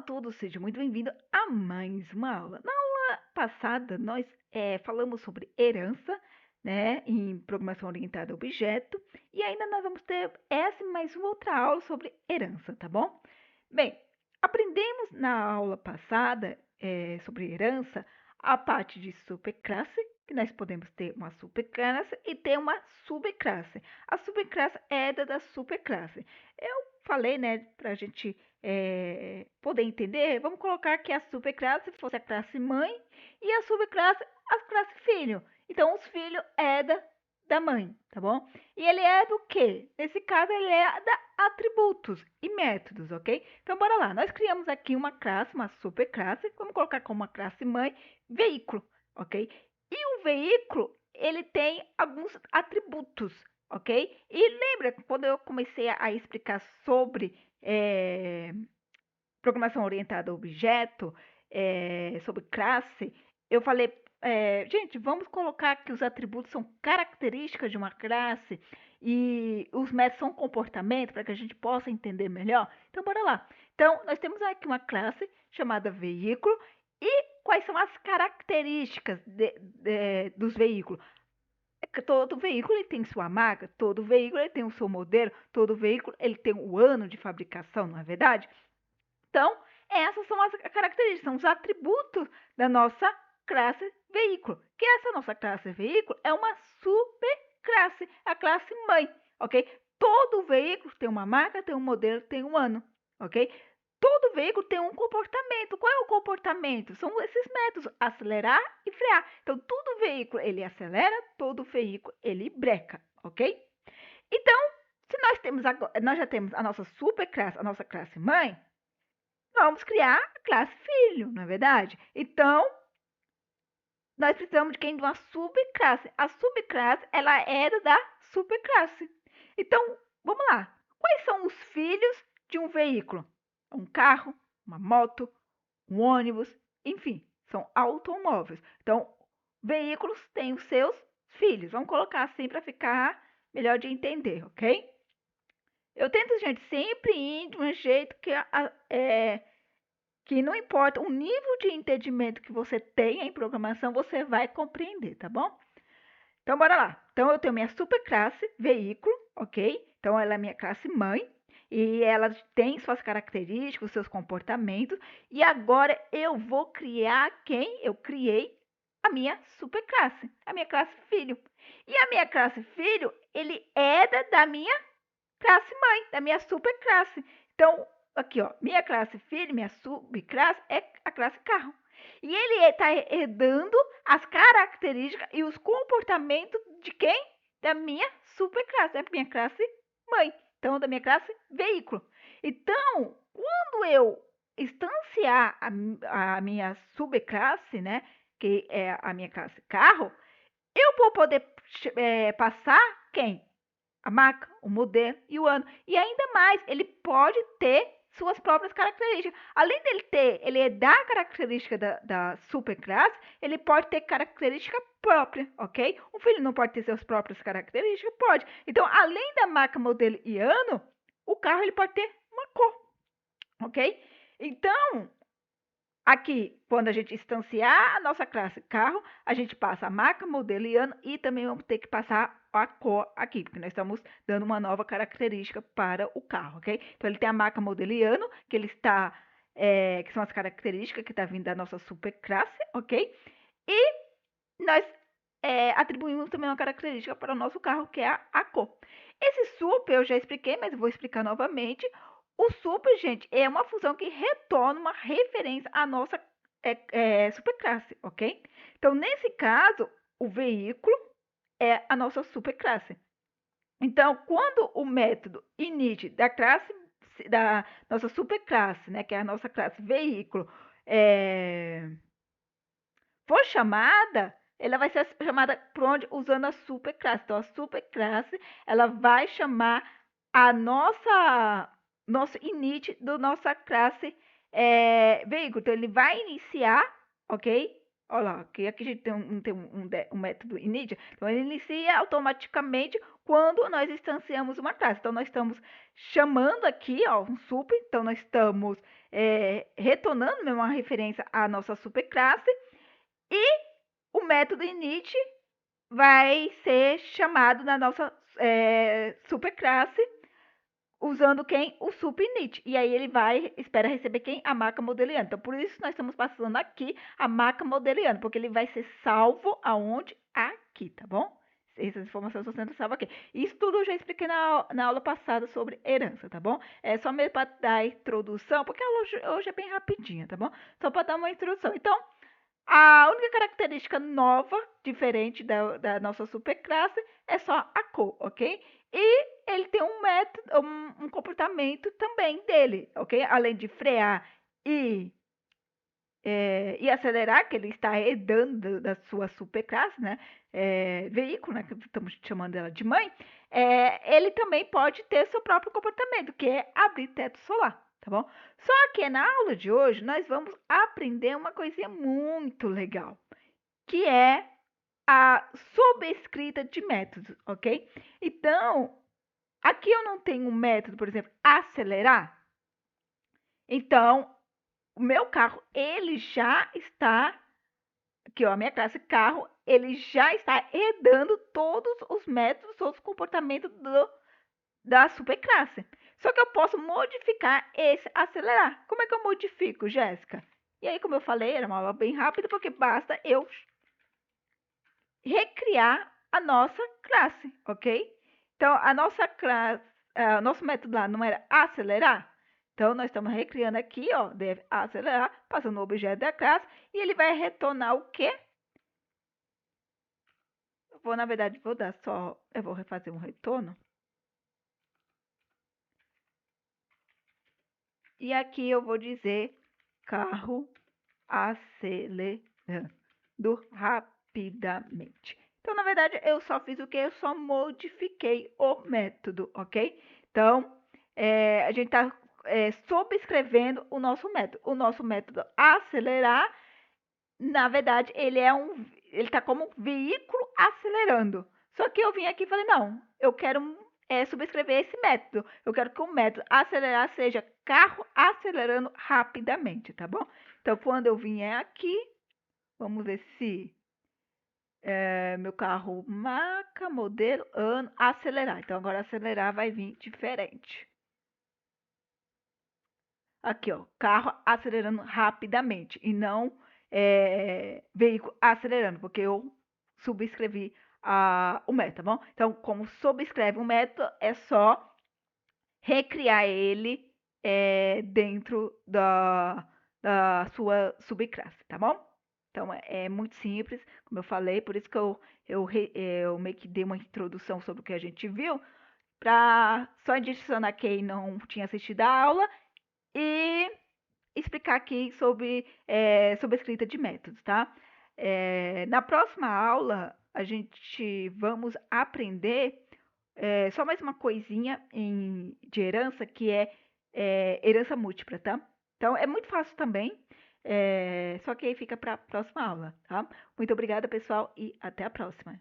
todos, seja muito bem-vindo a mais uma aula. Na aula passada, nós falamos sobre herança, né, em programação orientada a objeto, e ainda nós vamos ter essa e mais uma outra aula sobre herança, tá bom? Bem, aprendemos na aula passada sobre herança a parte de superclasse, que nós podemos ter uma superclasse e ter uma subclasse. A subclasse é da superclasse. Eu falei, né, para a gente poder entender, vamos colocar que a superclasse fosse a classe mãe e a subclasse a classe filho. Então, os filhos é da mãe, tá bom? E ele é do quê? Nesse caso, ele é da atributos e métodos, ok? Então, bora lá. Nós criamos aqui uma classe, uma superclasse. Vamos colocar como uma classe mãe, veículo, ok? E o veículo, ele tem alguns atributos, ok? E lembra, quando eu comecei a explicar sobre programação orientada a objeto, sobre classe, eu falei, gente, vamos colocar que os atributos são características de uma classe e os métodos são comportamento para que a gente possa entender melhor. Então, bora lá. Então, nós temos aqui uma classe chamada veículo e quais são as características dos veículos? Todo veículo ele tem sua marca, todo veículo ele tem o seu modelo, todo veículo ele tem o ano de fabricação, não é verdade? Então, essas são as características, são os atributos da nossa classe veículo. Que essa nossa classe veículo é uma superclasse, a classe mãe, ok? Todo veículo tem uma marca, tem um modelo, tem um ano, ok? Todo veículo tem um comportamento. Qual é o comportamento? São esses métodos, acelerar e frear. Então, todo veículo, ele acelera, todo veículo, ele breca, ok? Então, se nós temos agora, nós já temos a nossa superclasse, a nossa classe mãe, vamos criar a classe filho, não é verdade? Então, nós precisamos de quem? De uma subclasse. A subclasse, ela era da superclasse. Então, vamos lá. Quais são os filhos de um veículo? Um carro, uma moto, um ônibus, enfim, são automóveis. Então, veículos têm os seus filhos. Vamos colocar assim para ficar melhor de entender, ok? Eu tento, gente, sempre ir de um jeito que não importa o nível de entendimento que você tenha em programação, você vai compreender, tá bom? Então, bora lá. Então, eu tenho minha superclasse, veículo, ok? Então, ela é minha classe mãe e ela tem suas características, seus comportamentos. E agora eu vou criar quem? Eu criei a minha superclasse, a minha classe filho. E a minha classe filho, ele é da minha classe mãe, da minha superclasse. Então, aqui, ó, minha classe filho, minha subclasse é a classe carro. E ele está herdando as características e os comportamentos de quem? Da minha superclasse, da minha classe mãe. Então, da minha classe veículo. Então, quando eu instanciar a minha subclasse, né, que é a minha classe carro, eu vou poder passar quem? A marca, o modelo e o ano. E ainda mais, ele pode ter suas próprias características. Além dele ter, ele é da característica da superclasse, ele pode ter característica própria, ok? Um filho não pode ter suas próprias características? Pode. Então, além da marca, modelo e ano, o carro ele pode ter uma cor, ok? Então, aqui, quando a gente instanciar a nossa classe carro, a gente passa a marca, modelo e ano e também vamos ter que passar a cor aqui, porque nós estamos dando uma nova característica para o carro, ok? Então, ele tem a marca, modelo e ano, que ele está, que são as características que está vindo da nossa superclasse, ok? E nós atribuímos também uma característica para o nosso carro, que é a cor. Esse super eu já expliquei, mas eu vou explicar novamente. O super, gente, é uma função que retorna uma referência à nossa superclasse, ok? Então, nesse caso, o veículo é a nossa superclasse. Então, quando o método init da nossa superclasse, né, que é a nossa classe veículo, for chamada, ela vai ser chamada por onde? Usando a superclasse. Então, a superclasse, ela vai chamar a nosso init da nossa classe veículo. Então, ele vai iniciar, ok? Olha lá, aqui a gente tem um método init. Então, ele inicia automaticamente quando nós instanciamos uma classe. Então, nós estamos chamando aqui, ó, um super, então nós estamos retornando uma referência à nossa superclasse, e o método init vai ser chamado na nossa superclasse, usando quem? O subinit. E aí ele espera receber quem? A marca modeliana. Então, por isso nós estamos passando aqui a marca modeliana, porque ele vai ser salvo aonde? Aqui, tá bom? Essas informações estão sendo salvas aqui. Isso tudo eu já expliquei na aula passada sobre herança, tá bom? É só mesmo para dar a introdução, porque a aula hoje é bem rapidinha, tá bom? Só para dar uma introdução. Então, a única característica nova, diferente da nossa superclasse, é só a cor, ok? E ele tem um método, um comportamento também dele, ok? Além de frear e acelerar, que ele está herdando da sua superclasse, né? Veículo, né? Que estamos chamando ela de mãe. Ele também pode ter seu próprio comportamento, que é abrir teto solar, tá bom? Só que na aula de hoje nós vamos aprender uma coisinha muito legal, que é a subescrita de métodos, ok? Então, aqui eu não tenho um método, por exemplo, acelerar. Então, o meu carro, ele já está, aqui ó, a minha classe carro, ele já está herdando todos os métodos, todos os comportamentos da superclasse. Só que eu posso modificar esse acelerar. Como é que eu modifico, Jéssica? E aí, como eu falei, era uma aula bem rápida, porque basta eu recriar a nossa classe, ok? Então, a nossa classe, nosso método lá não era acelerar? Então, nós estamos recriando aqui, ó, deve acelerar, passando o objeto da classe, e ele vai retornar o quê? Na verdade, eu vou refazer um retorno. E aqui eu vou dizer carro acelerando rapidamente. Então, na verdade, eu só fiz o que? Eu só modifiquei o método, ok? Então, a gente está subscrevendo o nosso método. O nosso método acelerar, na verdade, ele está como veículo acelerando. Só que eu vim aqui e falei, não, eu quero subscrever esse método. Eu quero que o método acelerar seja carro acelerando rapidamente, tá bom? Então, quando eu vier aqui, vamos ver se meu carro, marca, modelo, ano, acelerar. Então, agora acelerar vai vir diferente. Aqui, ó, carro acelerando rapidamente e não veículo acelerando, porque eu subscrevi o método, tá bom? Então, como subscreve um método, é só recriar ele dentro da sua subclasse, tá bom? Então, é muito simples, como eu falei, por isso que eu meio que dei uma introdução sobre o que a gente viu, para só adicionar quem não tinha assistido a aula e explicar aqui sobre escrita de métodos, tá? Na próxima aula, a gente vamos aprender só mais uma coisinha de herança, que é herança múltipla, tá? Então, é muito fácil também, só que aí fica para a próxima aula, tá? Muito obrigada, pessoal, e até a próxima.